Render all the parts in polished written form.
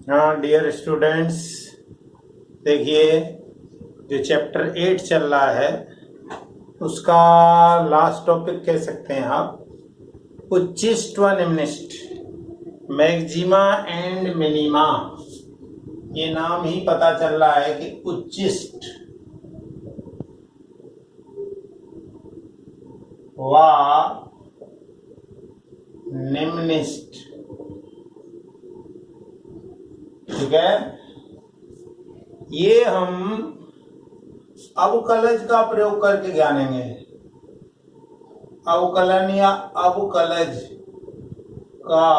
हाँ dear students, देखिए जो चैप्टर 8 चल रहा है उसका लास्ट टॉपिक कह सकते हैं आप उच्चिष्ट व निम्निष्ट, मैक्सिमा एंड मिनिमा। ये नाम ही पता चल रहा है कि उच्चिष्ट व निम्निष्ट, ठीक है। ये हम अवकलज का प्रयोग करके जानेंगे। अवकलन या अवकलज का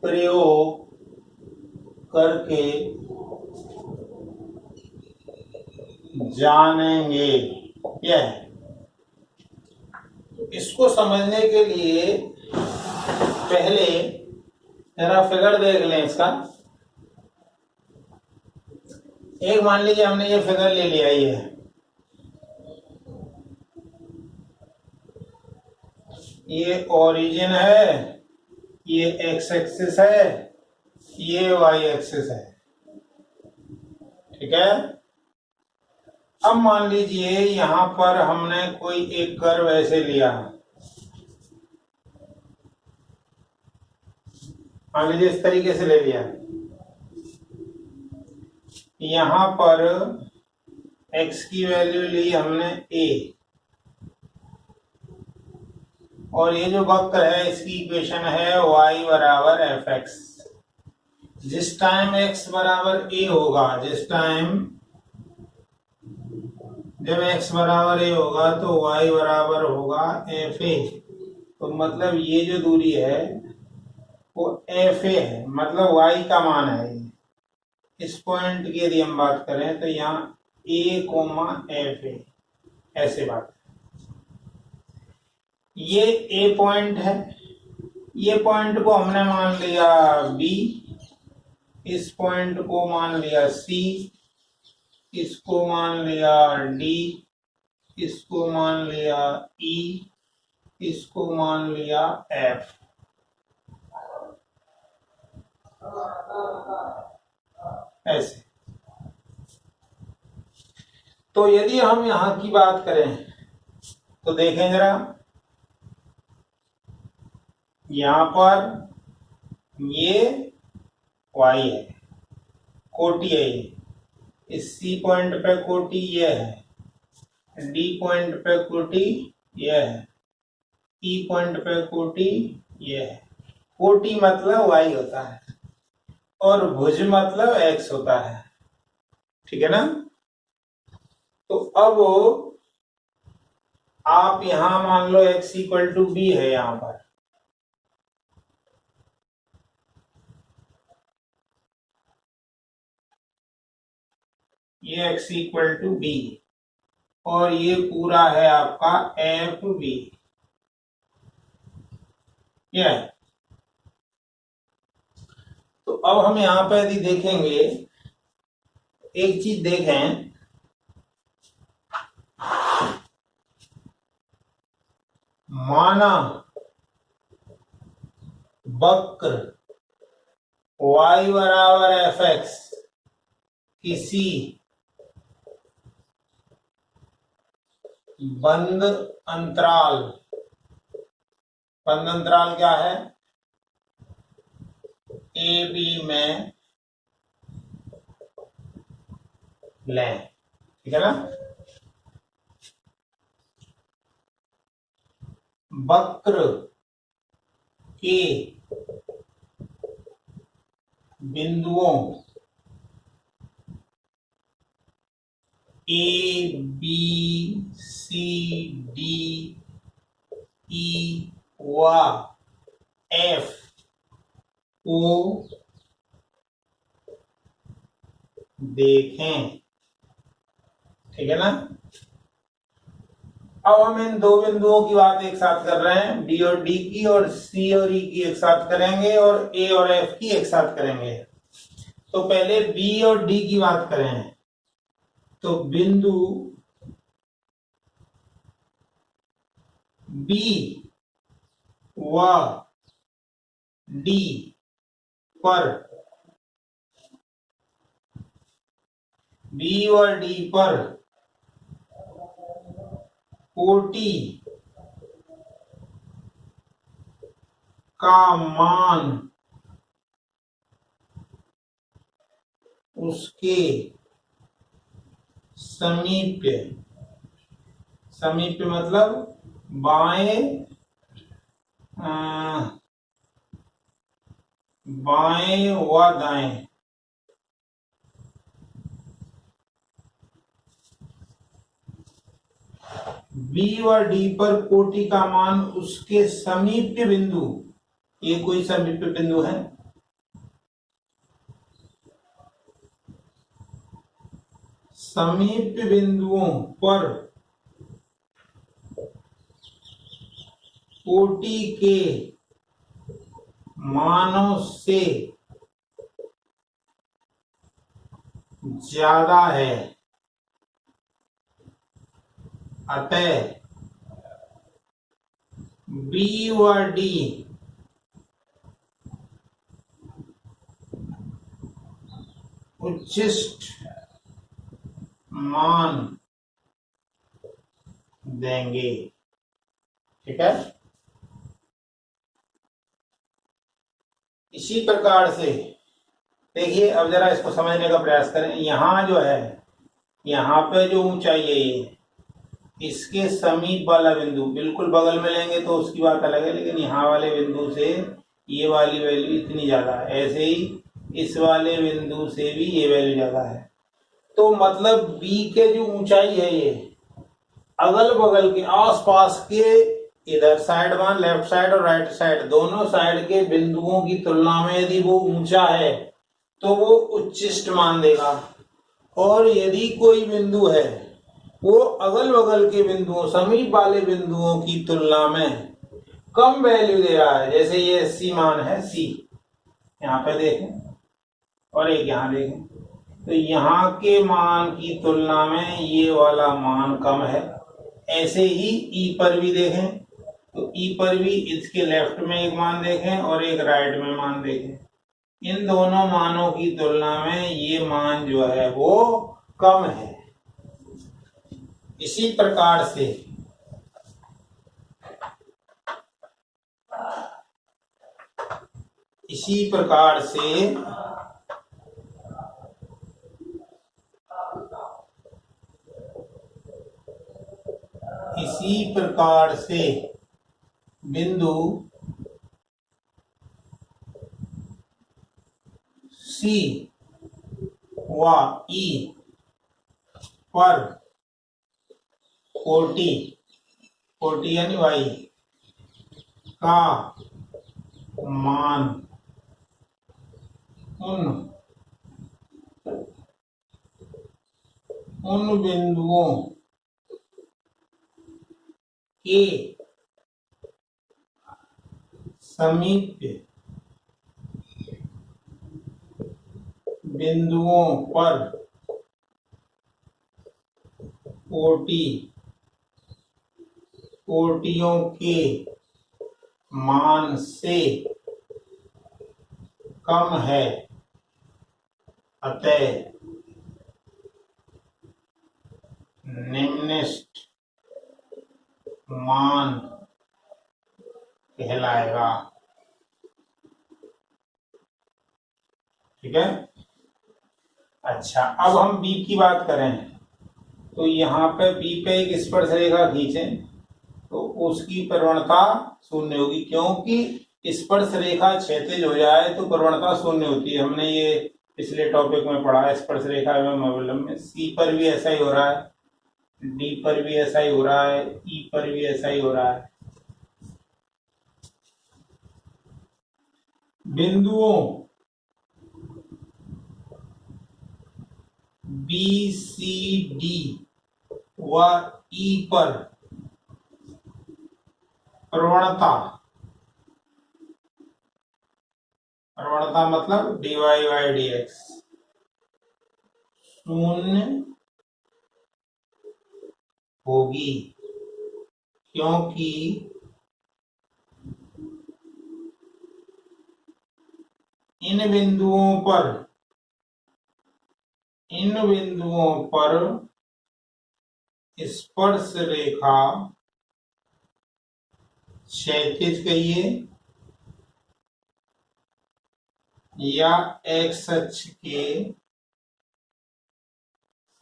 प्रयोग करके जानेंगे। यह इसको समझने के लिए पहले जरा फिगर देख लें इसका। एक मान लीजिए हमने ये फिगर ले लिया, ये ओरिजिन है, ये एक्स एक्सिस है, ये वाई एक्सिस है, ठीक है। अब मान लीजिए यहां पर हमने कोई एक कर्व ऐसे लिया, मान लीजिए इस तरीके से ले लिया। यहां पर x की वैल्यू ली हमने a, और ये जो वक्र है इसकी इक्वेशन है y बराबर एफ एक्स। जिस टाइम x बराबर a होगा, जिस टाइम जब x बराबर a होगा तो y बराबर होगा एफ ए। तो मतलब ये जो दूरी है वो एफ ए है, मतलब y का मान है। इस पॉइंट की यदि हम बात करें तो यहाँ a कोमा एफ ए, ऐसे बात। ये a पॉइंट है, ये पॉइंट को हमने मान लिया b, इस पॉइंट को मान लिया c, इसको मान लिया d, इसको मान लिया e, इसको मान लिया f। ऐसे तो यदि हम यहां की बात करें तो देखें जरा, यहां पर ये y है, कोटि है ये, इस C पॉइंट पे कोटि ये है, D पॉइंट पे कोटि ये है, E पॉइंट पे कोटि ये है। कोटि मतलब y होता है और भुज मतलब x होता है, ठीक है ना। तो अब आप यहां मान लो x इक्वल टू बी है, यहां पर ये x इक्वल टू बी और ये पूरा है आपका एफ बी। यह तो अब हम यहां पर यदि देखेंगे, एक चीज देखें, माना वक्र y बराबर एफ एक्स किसी बंद अंतराल, बंद अंतराल क्या है, ए बी में लें, ठीक है ना। वक्र के बिंदुओं A B C D E व एफ को देखें, ठीक है ना। अब हम इन दो बिंदुओं की बात एक साथ कर रहे हैं, बी और डी की, और सी और ई की एक साथ करेंगे, और ए और एफ की एक साथ करेंगे। तो पहले बी और डी की बात करें तो बिंदु बी व डी पर बी और डी पर कोटि का मान उसके समीप्य, समीप्य मतलब बाएं बाएं व दाएं, बी और डी पर कोटि का मान उसके समीप्य बिंदु, ये कोई समीप्य बिंदु है, समीप्य बिंदुओं पर कोटि के मानों से ज्यादा है, अतः बी व डी उच्चिष्ट मान देंगे। ठीक है, इसी प्रकार से देखिए, अब जरा इसको समझने का प्रयास करें। यहां जो है, यहाँ पे जो ऊंचाई है ये, इसके समीप वाला बिंदु, बिल्कुल बगल में लेंगे तो उसकी बात अलग है, लेकिन यहाँ वाले बिंदु से ये वाली वैल्यू इतनी ज्यादा है, ऐसे ही इस वाले बिंदु से भी ये वैल्यू ज्यादा है। तो मतलब बी के जो ऊंचाई है ये अगल बगल के आसपास के, इधर साइड वन, लेफ्ट साइड और राइट साइड, दोनों साइड के बिंदुओं की तुलना में यदि वो ऊंचा है तो वो उच्चिष्ट मान देगा। और यदि कोई बिंदु है वो अगल बगल के बिंदुओं, समीप वाले बिंदुओं की तुलना में कम वैल्यू दे रहा है, जैसे ये सी मान है, सी यहाँ पे देखें और एक यहाँ देखें, तो यहाँ के मान की तुलना में ये वाला मान कम है। ऐसे ही ई पर भी देखें, तो ई पर भी इसके लेफ्ट में एक मान देखें और एक राइट में मान देखें, इन दोनों मानों की तुलना में ये मान जो है वो कम है। इसी प्रकार से इसी प्रकार से इसी प्रकार से बिंदु सी व ई पर कोटि, कोटि यानी वाई का मान उन बिंदुओं के समीप बिंदुओं पर कोटियों के मान से कम है, अतः निम्नलिखित मान कहलाएगा। ठीक है, अच्छा, अब हम बी की बात करें तो यहाँ पे बी पे एक स्पर्श रेखा खींचें तो उसकी प्रवणता शून्य होगी, क्योंकि स्पर्श रेखा क्षैतिज हो जाए तो प्रवणता शून्य होती है। हमने ये पिछले टॉपिक में पढ़ा है, स्पर्श रेखा एवं अवलंब में। सी पर भी ऐसा ही हो रहा है, डी पर भी ऐसा ही हो रहा है, ई पर भी ऐसा ही हो रहा है। बिंदुओं बी सी डी व ई पर प्रवणता मतलब dy बाई डी एक्स शून्य होगी, क्योंकि इन बिंदुओं पर इन बिंदुओं पर स्पर्श रेखा क्षैतिज कहिए या एक्स अक्ष के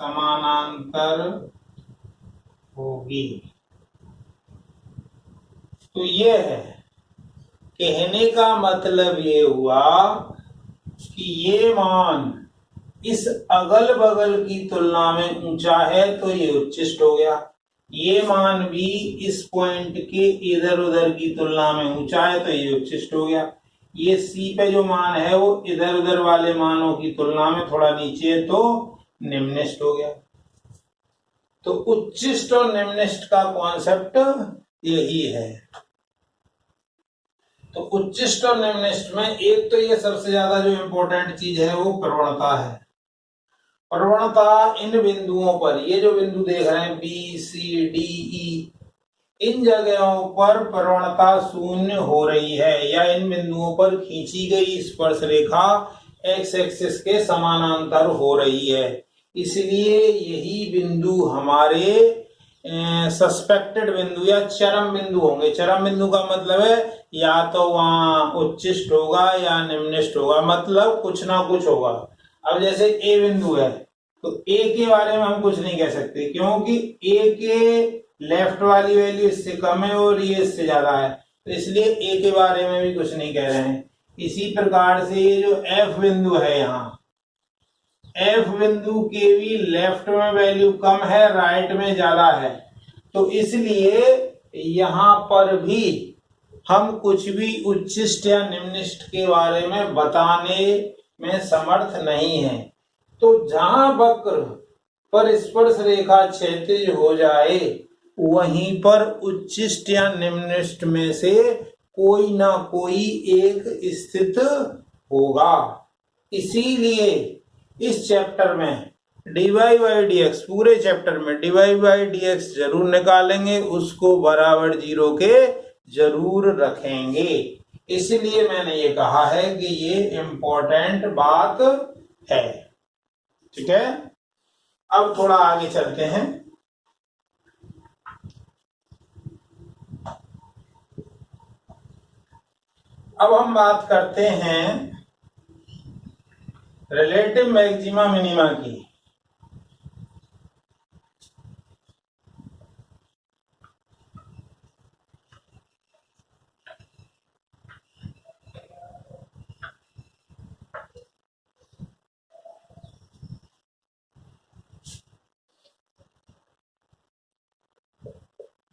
समानांतर होगी। तो ये है, कहने का मतलब ये हुआ कि ये मान इस अगल बगल की तुलना में ऊंचा है तो ये उच्चिष्ट हो गया, ये मान भी इस पॉइंट के इधर उधर की तुलना में ऊंचा है तो ये उच्चिष्ट हो गया, ये सी पे जो मान है वो इधर उधर वाले मानों की तुलना में थोड़ा नीचे है तो निम्निष्ट हो गया। तो उच्चिष्ट और निम्निष्ट का कॉन्सेप्ट यही है। तो उच्चिष्ट और निम्निष्ट में एक तो ये सबसे ज्यादा जो इंपॉर्टेंट चीज है वो प्रवणता है। प्रवणता इन बिंदुओं पर, ये जो बिंदु देख रहे हैं बी सी डी ई, इन जगहों पर प्रवणता शून्य हो रही है या इन बिंदुओं पर खींची गई स्पर्श रेखा एक्स एक्सिस के समानांतर हो रही है, इसलिए यही बिंदु हमारे सस्पेक्टेड बिंदु या चरम बिंदु होंगे। चरम बिंदु का मतलब है या तो वहां उच्चिष्ट होगा या निम्निष्ट होगा, मतलब कुछ ना कुछ होगा। अब जैसे ए बिंदु है तो ए के बारे में हम कुछ नहीं कह सकते क्योंकि ए के लेफ्ट वाली वैल्यू इससे कम है और ये इससे ज्यादा है, तो इसलिए ए के बारे में भी कुछ नहीं कह रहे हैं। इसी प्रकार से ये जो एफ बिंदु है, यहाँ एफ बिंदु के भी लेफ्ट में वैल्यू कम है, राइट में ज्यादा है, तो इसलिए यहाँ पर भी हम कुछ भी उच्चिष्ट या निम्निष्ट के बारे में बताने में समर्थ नहीं है। तो जहां वक्र पर स्पर्श रेखा क्षैतिज हो जाए वहीं पर उच्चिष्ट या निम्निष्ट में से कोई ना कोई एक स्थित होगा। इसीलिए इस चैप्टर में dy बाई डी एक्स, पूरे चैप्टर में dy बाई डी एक्स जरूर निकालेंगे, उसको बराबर 0 के जरूर रखेंगे। इसलिए मैंने ये कहा है कि ये इंपॉर्टेंट बात है। ठीक है, अब थोड़ा आगे चलते हैं। अब हम बात करते हैं रिलेटिव मैक्सिमा मिनिमा की।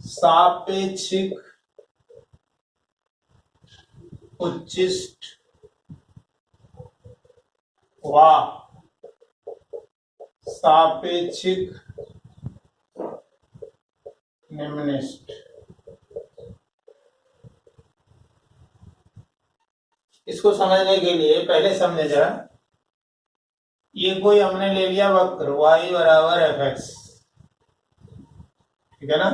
सापेक्षिक उच्चिष्ट व सापेक्षिक निम्निष्ट, इसको समझने के लिए पहले समझे जरा। ये कोई हमने ले लिया वक्र y बराबर एफ एक्स, ठीक है ना।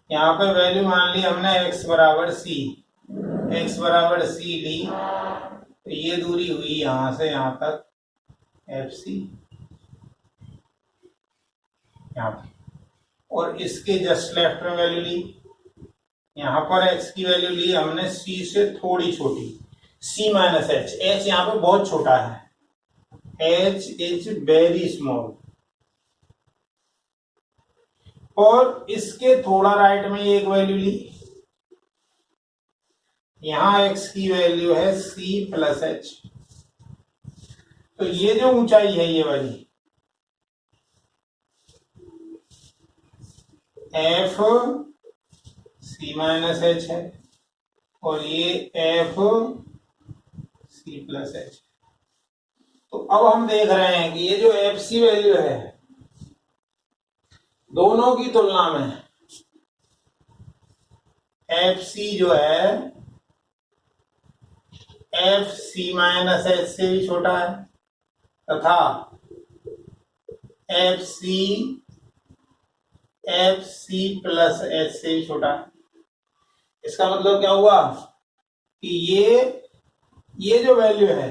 यहाँ पे वैल्यू मान ली हमने x बराबर सी, x बराबर सी ली, तो ये दूरी हुई यहां से यहां तक एफ सी, यहाँ पे, और इसके जस्ट लेफ्ट में वैल्यू ली। यहाँ पर x की वैल्यू ली हमने c से थोड़ी छोटी, c माइनस एच, h यहाँ पे बहुत छोटा है, h इज वेरी स्मॉल, और इसके थोड़ा राइट में एक वैल्यू ली, यहां x की वैल्यू है c प्लस एच। तो ये जो ऊंचाई है ये वाली एफ सी माइनस एच है और ये एफ सी प्लस एच। तो अब हम देख रहे हैं कि ये जो एफ सी वैल्यू है दोनों की तुलना में एफ सी जो है एफ सी माइनस एच से भी छोटा है तथा एफ सी प्लस एच से भी छोटा है। इसका मतलब क्या हुआ कि ये जो वैल्यू है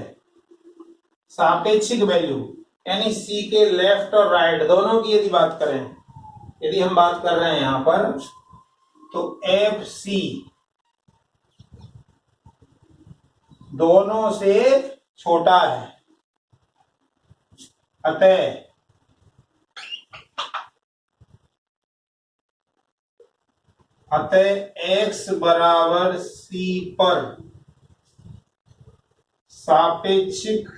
सापेक्षिक वैल्यू यानी सी के लेफ्ट और राइट दोनों की यदि बात करें, यदि हम बात कर रहे हैं यहां पर, तो एफ सी दोनों से छोटा है, अतः एक्स बराबर सी पर सापेक्षिक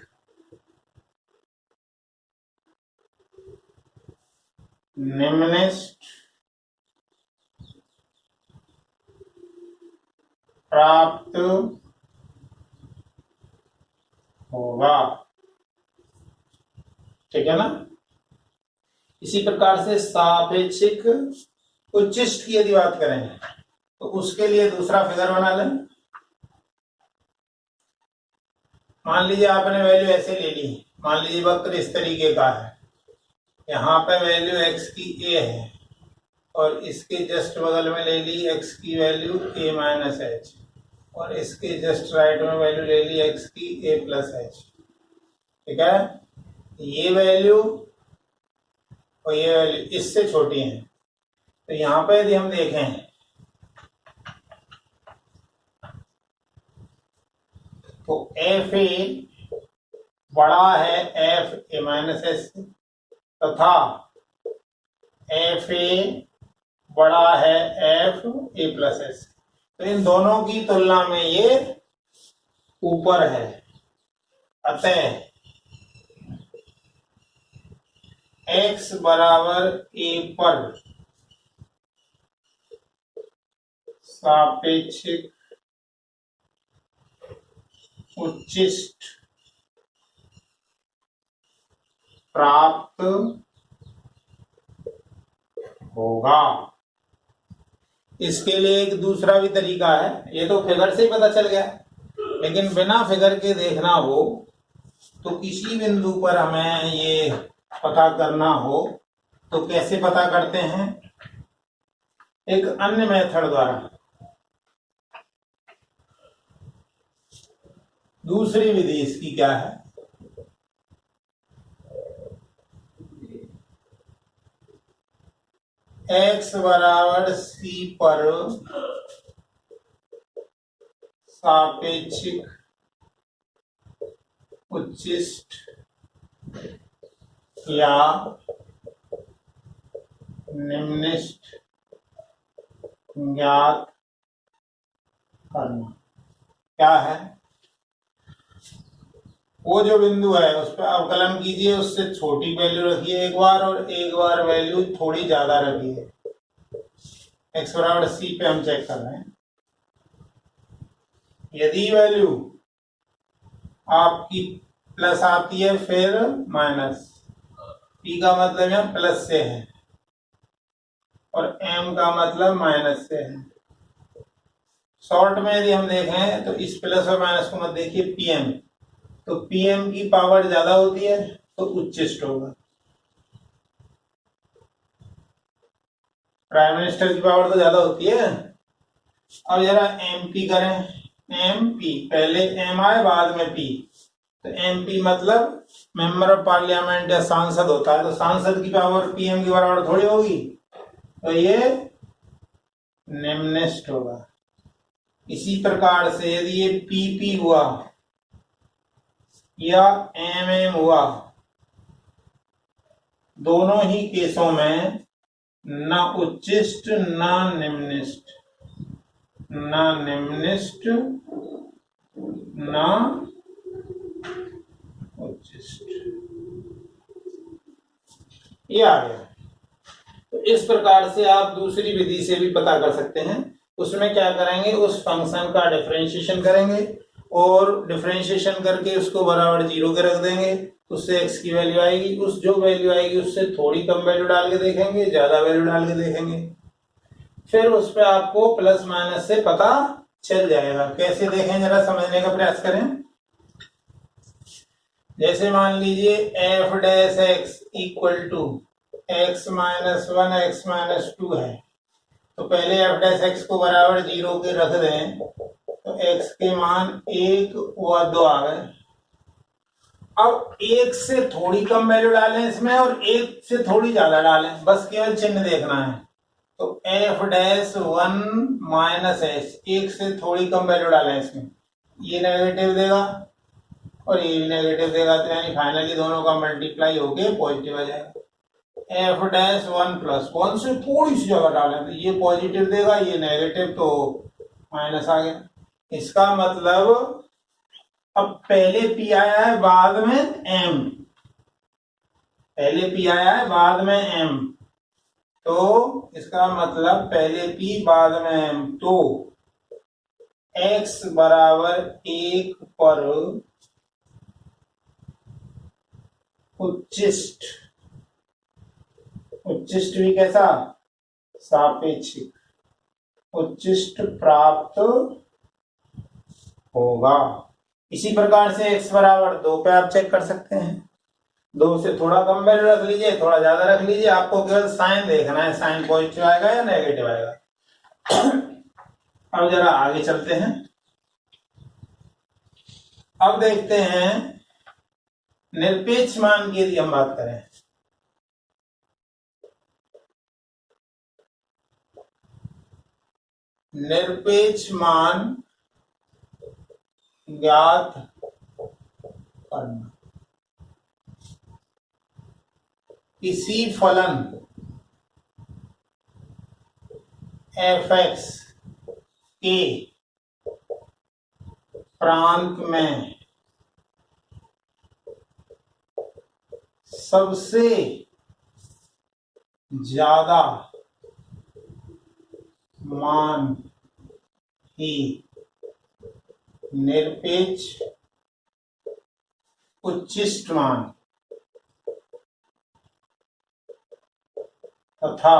निम्नलिखित प्राप्त होगा। ठीक है ना। इसी प्रकार से सापेक्षिक उच्चिष्ट की यदि बात करें तो उसके लिए दूसरा फिगर बना लें। मान लीजिए आपने वैल्यू ऐसे ले ली, मान लीजिए वक्र इस तरीके का है, यहाँ पे वैल्यू x की a है और इसके जस्ट बगल में ले ली x की वैल्यू a माइनस एच और इसके जस्ट राइट में वैल्यू ले ली x की a प्लस एच। ठीक है, ये वैल्यू और ये वैल्यू इससे छोटी है, तो यहाँ पे यदि हम देखें तो एफ ए बड़ा है एफ ए माइनस एस तथा एफ ए बड़ा है एफ ए प्लस एस। तो इन दोनों की तुलना में ये ऊपर है, अतः x बराबर a पर सापेक्षिक उच्चिष्ट प्राप्त होगा। इसके लिए एक दूसरा भी तरीका है, ये तो फिगर से ही पता चल गया, लेकिन बिना फिगर के देखना हो तो किसी बिंदु पर हमें ये पता करना हो तो कैसे पता करते हैं, एक अन्य मेथड द्वारा। दूसरी विधि इसकी क्या है, x बराबर c पर सापेक्षिक उच्चिष्ट या निम्नलिखित ज्ञात करना। क्या है, वो जो बिंदु है उस पर अवकलन कीजिए, उससे छोटी वैल्यू रखिए एक बार और एक बार वैल्यू थोड़ी ज्यादा रखिए। x बराबर c पे हम चेक कर रहे हैं, यदि वैल्यू आपकी प्लस आती है फिर माइनस, p का मतलब यहाँ प्लस से है और m का मतलब माइनस से है। शॉर्ट में यदि हम देखें तो इस प्लस और माइनस को मत देखिए, pm, तो pm की पावर ज्यादा होती है तो उच्चिष्ट होगा। प्राइम मिनिस्टर की पावर तो ज्यादा होती है। अब जरा mp करें, mp पहले m आए बाद में p, तो mp मतलब मेंबर ऑफ पार्लियामेंट या सांसद होता है, तो सांसद की पावर pm की बराबर थोड़ी होगी, तो ये निम्नलिखित होगा। इसी प्रकार से यदि ये pp हुआ या mm हुआ, दोनों ही केसों में न उच्चिष्ट न निम्नलिखित, न निम्नलिखित न उच्चिष्ट, ये आ गया। तो इस प्रकार से आप दूसरी विधि से भी पता कर सकते हैं। उसमें क्या करेंगे, उस फंक्शन का डिफरेंशिएशन करेंगे और डिफरेंशिएशन करके उसको बराबर 0 के रख देंगे, उससे x की वैल्यू आएगी, उस जो वैल्यू आएगी उससे थोड़ी कम वैल्यू डाल के देखेंगे, ज्यादा वैल्यू डाल के देखेंगे, फिर उस पर आपको प्लस माइनस से पता चल जाएगा। कैसे देखें जरा समझने का प्रयास करें। जैसे मान लीजिए F dash X equal to X minus 1 X minus 2 है, तो पहले एफ डैश एक्स को बराबर 0 के रख दें तो एक्स के मान 1 व 2 आ गए। अब एक से थोड़ी कम वैल्यू डालें इसमें और एक से थोड़ी ज्यादा डालें, बस केवल चिन्ह देखना है। तो F dash one minus H, एक से थोड़ी कम वैल्यू डालें इसमें, ये नेगेटिव देगा और ये भी नेगेटिव देगा, तो यानी फाइनली दोनों का मल्टीप्लाई होके पॉजिटिव आ जाएगा। F dash one plus one से थोड़ी सी जगह डालें तो ये पॉजिटिव देगा, ये नेगेटिव, तो माइनस आ गया। इसका मतलब अब पहले पी आया है बाद में एम, पहले पी आया है बाद में एम, तो इसका मतलब पहले पी बाद में एम, तो x बराबर 1 पर उच्चिष्ट, उच्चिष्ट भी कैसा, सापेक्षिक उच्चिष्ट प्राप्त होगा। इसी प्रकार से x बराबर 2 पे आप चेक कर सकते हैं, 2 से थोड़ा कम वैल्यू रख लीजिए, थोड़ा ज्यादा रख लीजिए, आपको केवल साइन देखना है, साइन पॉजिटिव आएगा या नेगेटिव आएगा। अब जरा आगे चलते हैं, अब देखते हैं निरपेक्ष मान की यदि हम बात करें, निरपेक्ष मान ज्ञात करना। किसी फलन f(x) के प्रांत में सबसे ज्यादा मान ही निरपेक्ष उच्चिष्ट मान तथा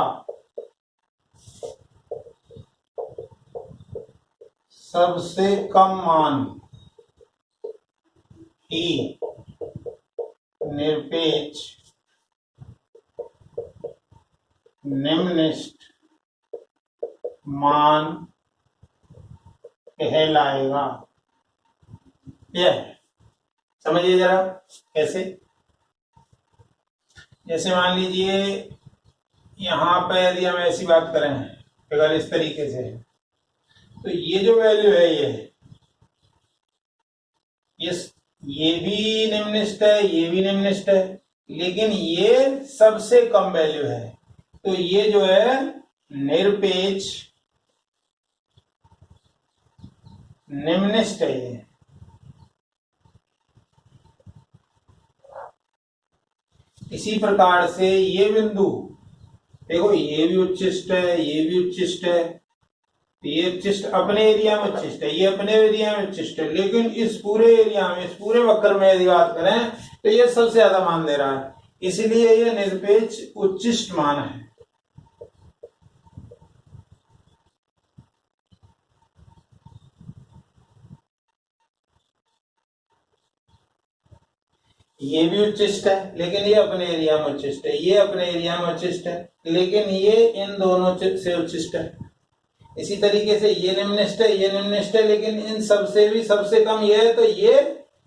सबसे कम मान ही निरपेक्ष निम्नलिखित मान कहलाएगा। यह समझिए जरा कैसे, जैसे मान लीजिए यहां पर यदि हम ऐसी बात करें अगर इस तरीके से, तो ये जो वैल्यू है ये भी निम्नलिखित है, ये भी निम्नलिखित है, लेकिन ये सबसे कम वैल्यू है, तो ये जो है निरपेक्ष निम्नलिखित है। ये इसी प्रकार से ये बिंदु देखो, ये भी उच्चिष्ट है, ये भी उच्चिष्ट है, ये उच्चिष्ट अपने एरिया में उच्चिष्ट है, ये अपने एरिया में उच्चिष्ट है, लेकिन इस पूरे एरिया में, इस पूरे वक्र में यदि बात करें तो ये सबसे ज्यादा मान दे रहा है, इसलिए ये निरपेक्ष उच्चिष्ट मान है। ये भी उच्चिष्ट है लेकिन ये अपने एरिया में उच्चिष्ट है, ये अपने एरिया में उच्चिष्ट है लेकिन ये इन दोनों से उच्चिष्ट है। इसी तरीके से ये निम्नलिखित है, ये निम्नलिखित है, लेकिन इन सबसे भी सबसे कम ये है, तो ये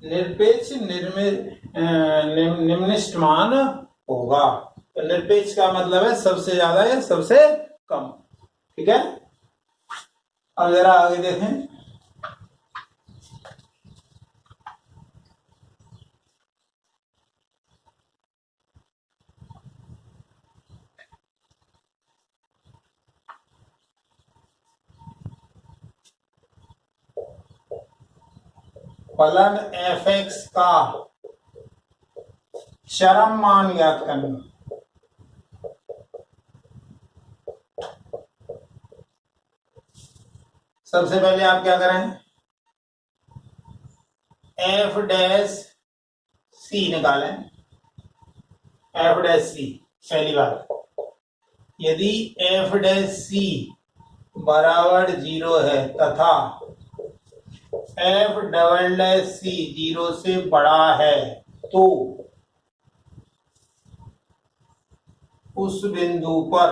निरपेक्ष निम्नलिखित मान होगा। तो निरपेक्ष का मतलब है सबसे ज्यादा या सबसे कम। ठीक है, अब जरा आगे देखें, फलन f(x) का चरम मान ज्ञात करना। सबसे पहले आप क्या करें, f डैश c निकालें, f डैश c। पहली बात, यदि f डैश c बराबर 0 है तथा f डबल डैश c 0 से बड़ा है, तो उस बिंदु पर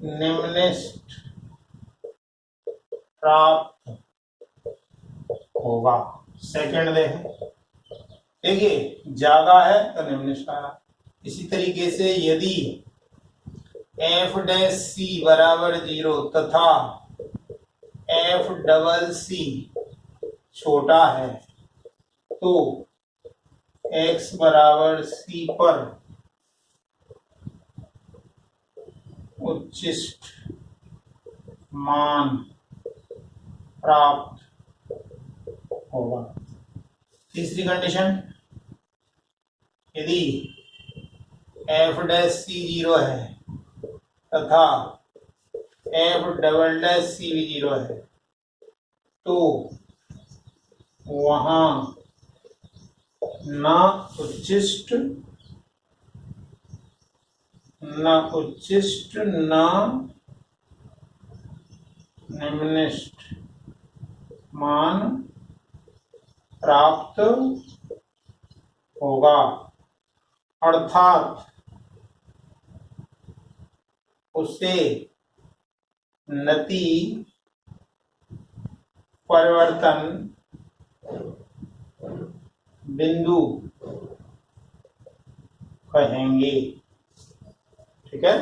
निम्नलिखित प्राप्त होगा। सेकंड देखें, देखिए ज्यादा है तो निम्नलिखित आया। इसी तरीके से यदि एफ डैश सी बराबर 0 तथा एफ डबल सी छोटा है तो x बराबर c पर उच्चिष्ट मान प्राप्त होगा। तीसरी कंडीशन, यदि एफ डैश सी 0 है तथा एफ डबल डैश सी भी 0 है तो वहां न उच्चिष्ट न निम्नलिखित मान प्राप्त होगा। अर्थात उसे नति परिवर्तन बिंदु कहेंगे। ठीक है,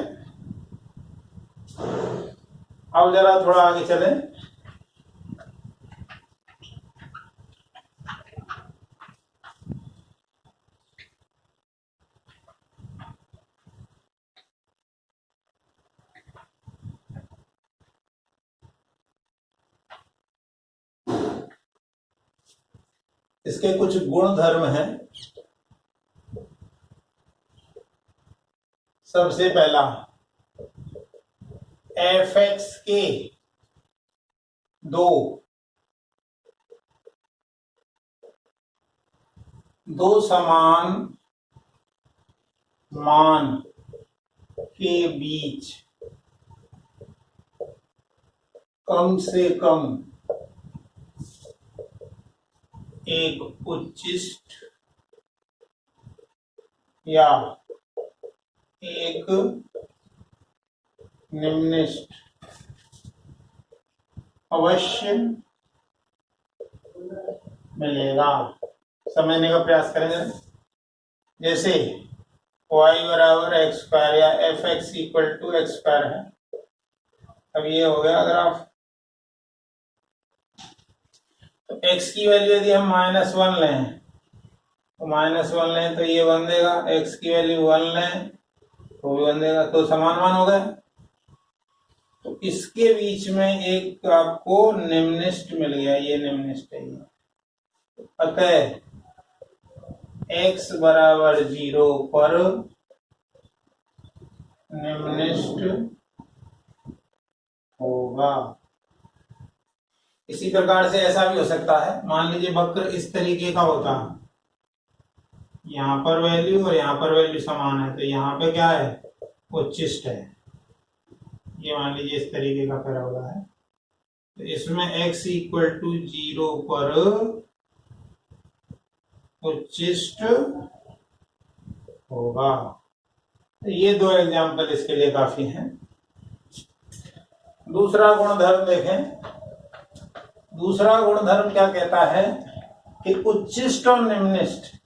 अब जरा थोड़ा आगे चलें। इसके कुछ गुण धर्म हैं। सबसे पहला, एफ एक्स के दो समान मान के बीच कम से कम एक उच्चिष्ट या एक निम्नलिखित अवश्य मिलेगा। समझने का प्रयास करेंगे। जैसे y बराबर एक्स स्क्वायर या F X equal to X square है। अब ये हो गया ग्राफ। तो x की वैल्यू यदि हम -1 लें तो -1 लें तो ये बन देगा, x की वैल्यू 1 लें तो भी बन देगा, तो समान मान हो गए। तो इसके बीच में एक आपको निम्नलिखित मिल गया, ये निम्नलिखित है ये। अतः x बराबर 0 पर निम्नलिखित होगा। इसी प्रकार से ऐसा भी हो सकता है, मान लीजिए वक्र इस तरीके का होता है, यहाँ पर वैल्यू और यहाँ पर वैल्यू समान है, तो यहाँ पे क्या है, उच्चिष्ट है। ये मान लीजिए इस तरीके का पैराबोला है, तो इसमें x इक्वल टू 0 पर उच्चिष्ट होगा। तो ये दो एग्जाम्पल इसके लिए काफी हैं। दूसरा गुणधर्म देखें। दूसरा गुणधर्म क्या कहता है कि उच्चिष्ट और निम्नलिखित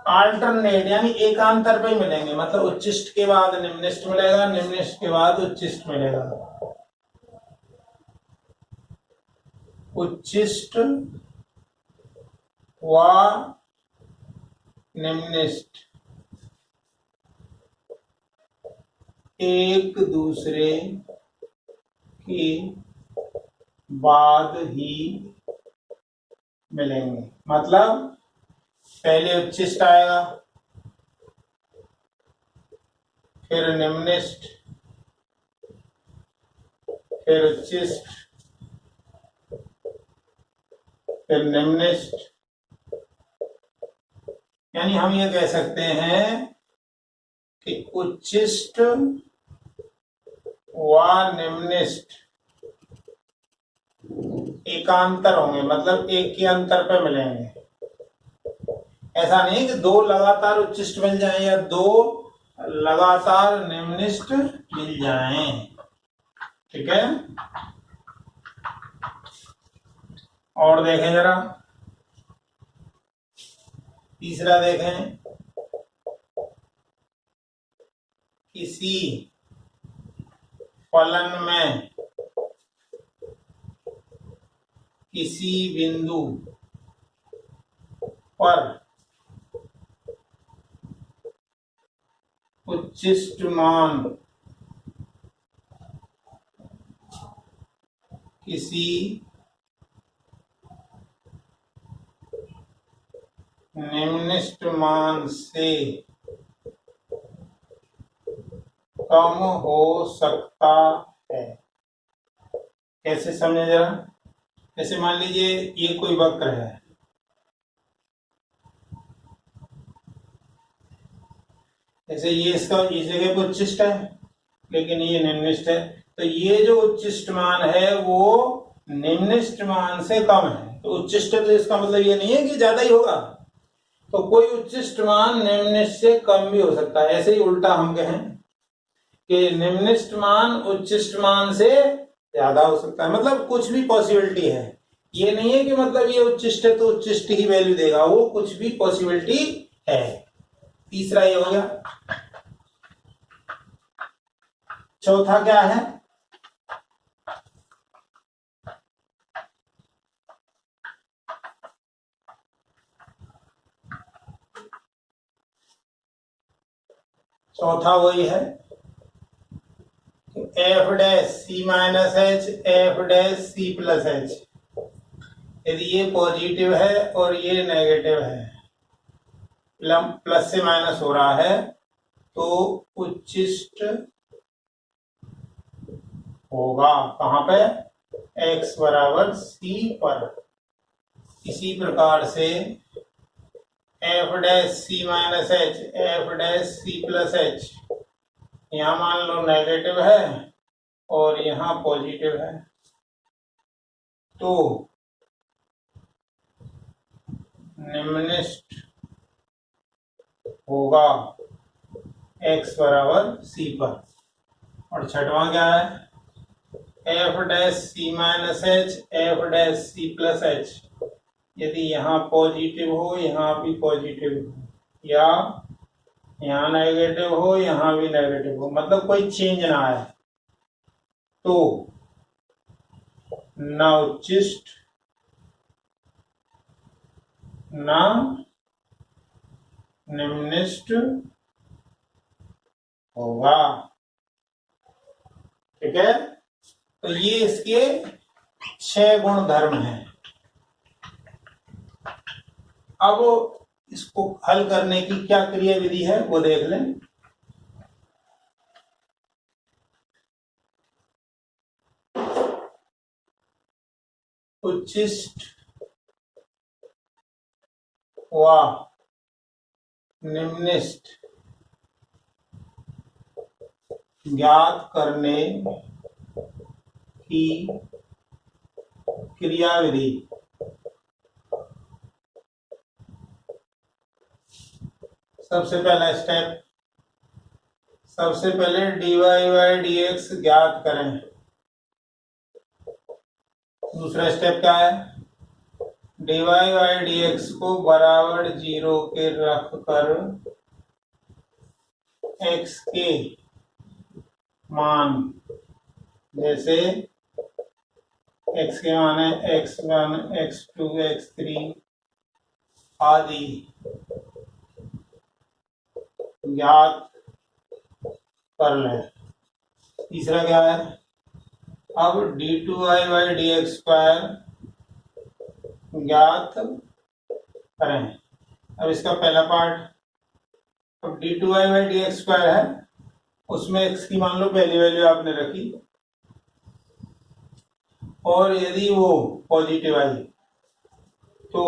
अल्टरनेट यानी एकांतर पे मिलेंगे। मतलब उच्चिष्ट के बाद निम्नलिखित मिलेगा, निम्नलिखित के बाद उच्चिष्ट मिलेगा। उच्चिष्ट व निम्नलिखित एक दूसरे के बाद ही मिलेंगे। मतलब पहले उच्चिष्ट आएगा, फिर निम्नलिखित, फिर उच्चिष्ट, फिर निम्नलिखित। यानी हम ये कह सकते हैं कि उच्चिष्ट व निम्नलिखित एकांतर होंगे, मतलब एक के अंतर पे मिलेंगे। ऐसा नहीं कि दो लगातार उच्चिष्ट मिल जाएं या दो लगातार निम्नलिखित मिल जाएं। ठीक है, और देखें जरा, तीसरा देखें, किसी फलन में किसी बिंदु पर उच्चिष्ट मान किसी निम्निष्ट मान से कम हो सकता है। कैसे समझे जरा? जैसे मान लीजिए ये कोई वक्र है, जैसे ये इसका इस जगह पे उच्चिष्ट है लेकिन ये निम्निष्ट है, तो ये जो उच्चिष्ट मान है वो निम्निष्ट मान से कम है। तो उच्चिष्ट है तो इसका मतलब ये नहीं है कि ज्यादा ही होगा, तो कोई उच्चिष्ट मान निम्निष्ट से कम भी हो सकता है। ऐसे ही उल्टा हम कहें कि निम्निष्ट मान उच्चिष्ट मान से ज्यादा हो सकता है, मतलब कुछ भी पॉसिबिलिटी है। ये नहीं है कि मतलब ये उच्चिष्ट है तो उच्चिष्ट ही वैल्यू देगा, वो कुछ भी पॉसिबिलिटी है। तीसरा ये हो गया। चौथा क्या है? चौथा वही है F dash C minus H F dash C plus H. यदि ये पॉजिटिव है और ये नेगेटिव है, प्लस से माइनस हो रहा है, तो उच्चिष्ट होगा। कहाँ पे? x बराबर c पर। इसी प्रकार से F dash C minus H F dash C plus H, यहाँ मान लो नेगेटिव है और यहाँ पॉजिटिव है, तो निम्निष्ट होगा x बराबर c पर। और छठवां क्या है? F dash C minus H F dash C plus H, यदि यहाँ पॉजिटिव हो यहाँ भी पॉजिटिव हो, या यहाँ नेगेटिव हो यहाँ भी नेगेटिव हो, मतलब कोई चेंज ना आए, तो ना उच्चिष्ट ना निम्निष्ट होगा। ठीक है, तो ये इसके 6 गुण धर्म हैं। अब इसको हल करने की क्या क्रिया विधि है वो देख लें। उच्चिष्ट व निम्निष्ट ज्ञात करने की क्रिया विधि। सबसे पहला स्टेप, सबसे पहले dy बाई dx ज्ञात करें। दूसरा स्टेप क्या है? dy बाई dx को बराबर 0 के रख कर x के मान, जैसे x के मान है x1 x2 x3 आदि ज्ञात कर लें। तीसरा क्या है? अब d2i बाई dx स्क्वायर ज्ञात करें। अब इसका पहला पार्ट, अब d2i बाई dx स्क्वायर है, उसमें x की मान लो पहली वैल्यू आपने रखी, और यदि वो पॉजिटिव आई तो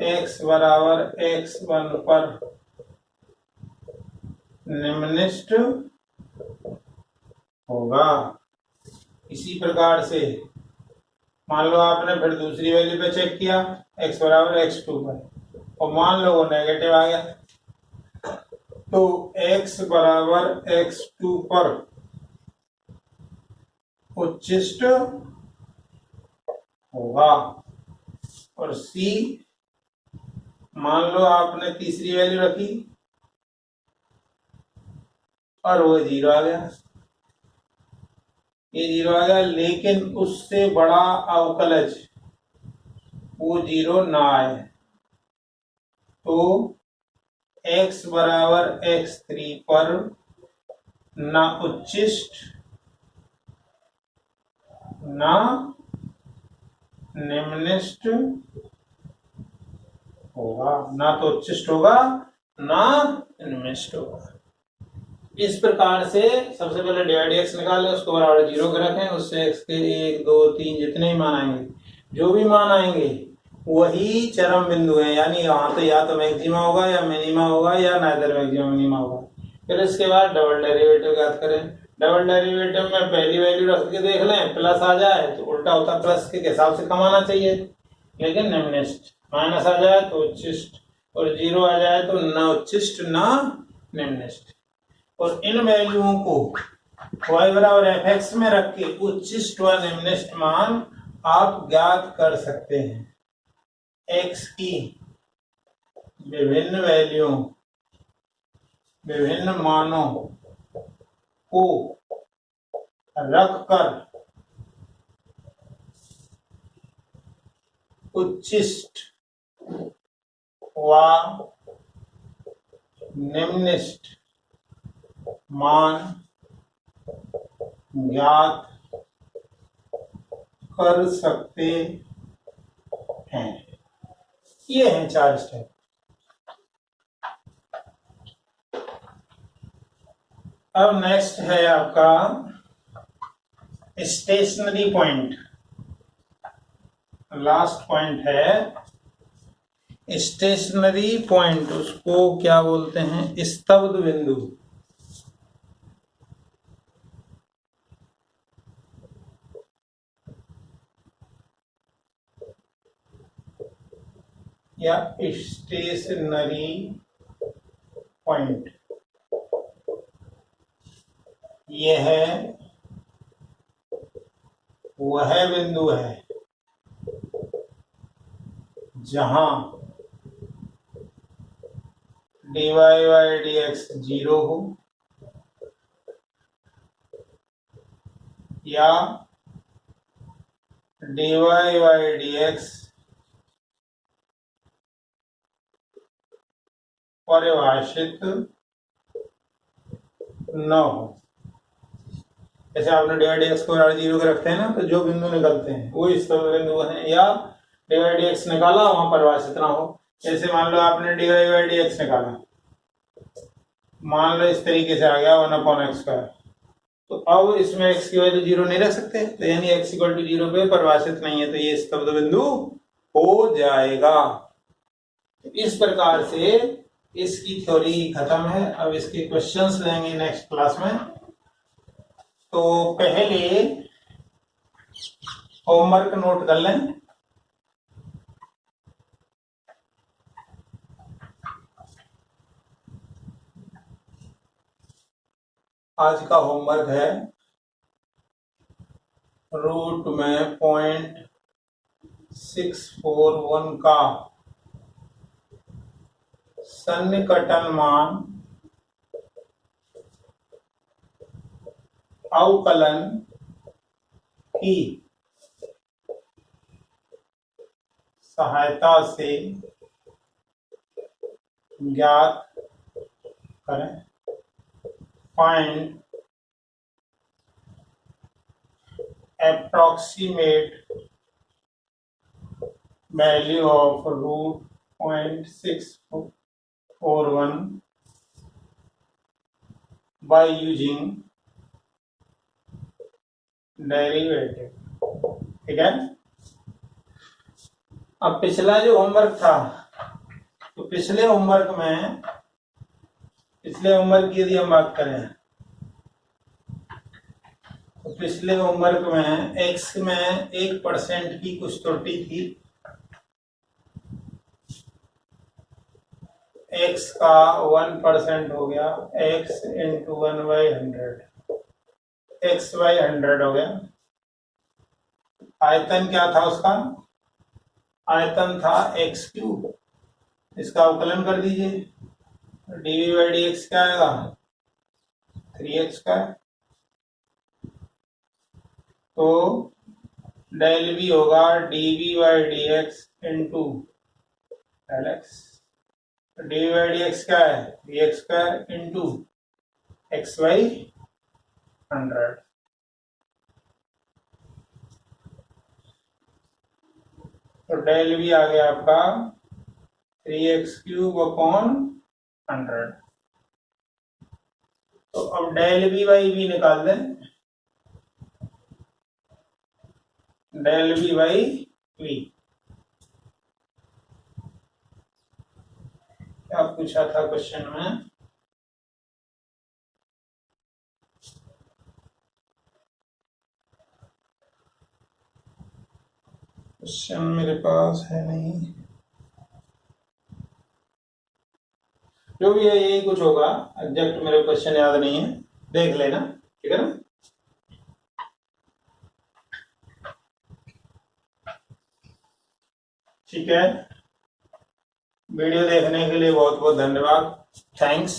x बराबर x1 पर निम्निष्ट होगा। इसी प्रकार से मान लो आपने फिर दूसरी वैल्यू पे चेक किया x बराबर x2 पर, और मान लो वो नेगेटिव आ गया, तो x बराबर x2 पर उच्चिष्ट होगा। और सी, मान लो आपने तीसरी वैल्यू रखी और वो 0 आ गया, ये 0 आ गया, लेकिन उससे बड़ा अवकलज वो 0 ना आए, तो x बराबर x3 पर ना उच्चिष्ट ना निम्निष्ट होगा, ना तो उच्चिष्ट होगा ना निम्निष्ट होगा। इस प्रकार से सबसे पहले डिवाइड एक्स निकालें, उसको बराबर 0 के रखें, उससे x के 1 2 3 जितने ही मान आएंगे, जो भी मान आएंगे वही चरम बिंदु है, यानी यहाँ तो या तो मैक्सिमा होगा या मिनिमा होगा या नाइदर मैक्सिमा मिनिमा होगा। फिर इसके बाद डबल डेरिवेटिव ज्ञात करें। डबल डेरिवेटिव में पहली वैल्यू रख के देख लें, प्लस आ जाए तो उल्टा होता प्लस के हिसाब से कम आना चाहिए, लेकिन निम्निष्ट, माइनस आ जाए तो उच्चिष्ट, और 0 आ जाए तो न उच्चिष्ट न निम्निष्ट। और इन वैल्यूओं को y बराबर fx में रख के उच्चिष्ट व निम्निष्ट मान आप ज्ञात कर सकते हैं। x की विभिन्न वैल्यू, विभिन्न मानों को रखकर उच्चिष्ट व निम्निष्ट मान ज्ञात कर सकते हैं। ये हैं 4 स्टेप। अब नेक्स्ट है आपका स्टेशनरी पॉइंट। लास्ट पॉइंट है स्टेशनरी पॉइंट, उसको क्या बोलते हैं? स्तब्ध बिंदु। या स्टेशनरी पॉइंट, यह है वह बिंदु है जहां dy बाई dx 0 हो या dy बाई dx परिभाषित न हो। जैसे आपने dy dx को 0 के रखते हैं ना, तो जो बिंदु निकलते हैं वो स्तब्ध बिंदु है, या dy dx निकाला वहां परिभाषित ना हो। जैसे मान लो आपने dy बाई dx निकाला, मान लो इस तरीके से आ गया 1/x², तो अब इसमें x की वैल्यू 0 नहीं रख सकते, तो यानी x = 0 पे परिभाषित नहीं है, तो ये स्तब्ध बिंदु हो जाएगा। इस प्रकार से इसकी थ्योरी खत्म है। अब इसके क्वेश्चंस लेंगे नेक्स्ट क्लास में। तो पहले होमवर्क नोट कर लें। आज का होमवर्क है रूट में 0.641 का सन्निकटन मान अवकलन की सहायता से ज्ञात करें। Find approximate value of root 0.641 by using derivative। ठीक है। अब पिछला जो होमवर्क था, तो पिछले होमवर्क की यदि हम बात करें, तो पिछले होमवर्क में x में 1% की कुछ त्रुटि थी। x का 1% हो गया, x × 1/100, x/100 हो गया। आयतन क्या था उसका, आयतन था एक्स क्यूब, इसका अवकलन कर दीजिए, डीवी बाई डी एक्स क्या आएगा 3x स्क्वायर, तो डेल वी होगा DV by D X into L X, DV by D X क्या है D X square into X by 100, तो डेल वी आ गया आपका 3x क्यूब अपॉन 100। तो अब डेल वी बाई वी निकाल दें, डेल वी बाई वी क्या पूछा था क्वेश्चन में, क्वेश्चन मेरे पास है नहीं, जो भी है यही कुछ होगा, एग्जैक्ट मेरे क्वेश्चन याद नहीं है, देख लेना, ठीक है ना। ठीक है, वीडियो देखने के लिए बहुत बहुत धन्यवाद, थैंक्स।